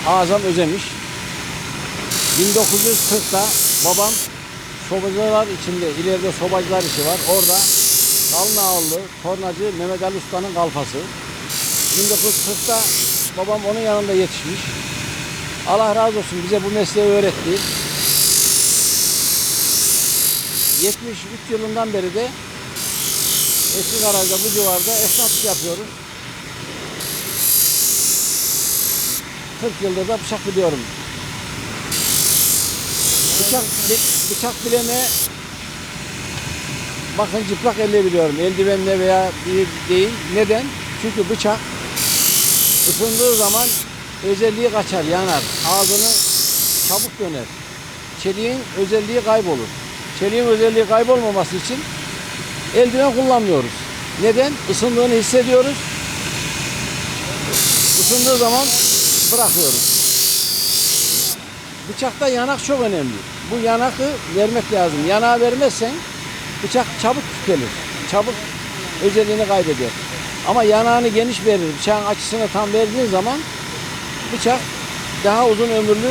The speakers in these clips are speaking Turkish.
Azam Özemiş. 1940'ta babam sobacılar içinde, ileride sobacılar işi var. Orada Kalın Ağıllı tornacı Mehmet Ali Usta'nın kalfası. 1940'ta babam onun yanında yetişmiş. Allah razı olsun, bize bu mesleği öğretti. 73 yılından beri de Eski Garaj'da, bu civarda esnaflık yapıyoruz. 40 yıldır da bıçak biliyorum. Bıçak bileme, bakın çıplak elle biliyorum. Eldivenle veya değil. Neden? Çünkü bıçak ısındığı zaman özelliği kaçar, yanar. Ağzını çabuk döner. Çeliğin özelliği kaybolur. Çeliğin özelliği kaybolmaması için eldiven kullanmıyoruz. Neden? Isındığını hissediyoruz. Isındığı zaman bırakıyoruz. Bıçakta yanak çok önemli. Bu yanakı vermek lazım. Yanağı vermezsen bıçak çabuk tükelir. Çabuk özelliğini kaybeder. Ama yanağını geniş verir. Bıçağın açısını tam verdiğin zaman bıçak daha uzun ömürlü,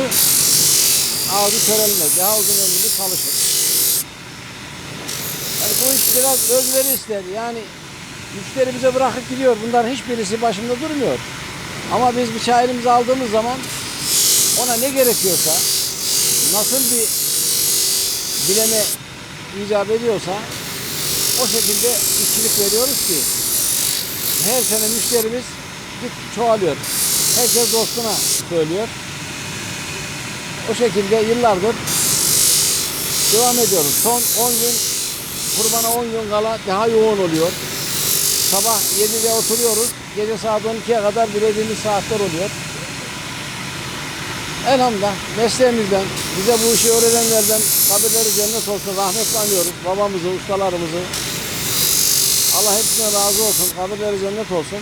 ağzı körelmez. Daha uzun ömürlü çalışır. Yani bu iş biraz özveri ister. Yani müşteri bize bırakıp gidiyor. Bunların hiçbirisi başında durmuyor. Ama biz bıçağı elimize aldığımız zaman ona ne gerekiyorsa, nasıl bir bileme icap ediyorsa o şekilde işçilik veriyoruz ki her sene müşterimiz çoğalıyor. Herkes dostuna söylüyor. O şekilde yıllardır devam ediyoruz. Son 10 gün, kurbana 10 gün kala daha yoğun oluyor. Sabah 7'de oturuyoruz. Gece saat 12'ye kadar dilediğimiz saatler oluyor. Elhamdülillah mesleğimizden, bize bu işi öğrenenlerden kabirleri cennet olsun, rahmetle anıyoruz. Babamızı, ustalarımızı. Allah hepsine razı olsun, kabirleri cennet olsun.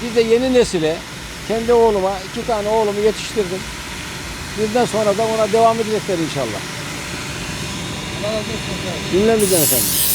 Biz de yeni nesile, kendi oğluma, 2 tane oğlumu yetiştirdim. Bizden sonra da ona devam edecekler inşallah. Allah razı olsun. Cümlemizden efendim.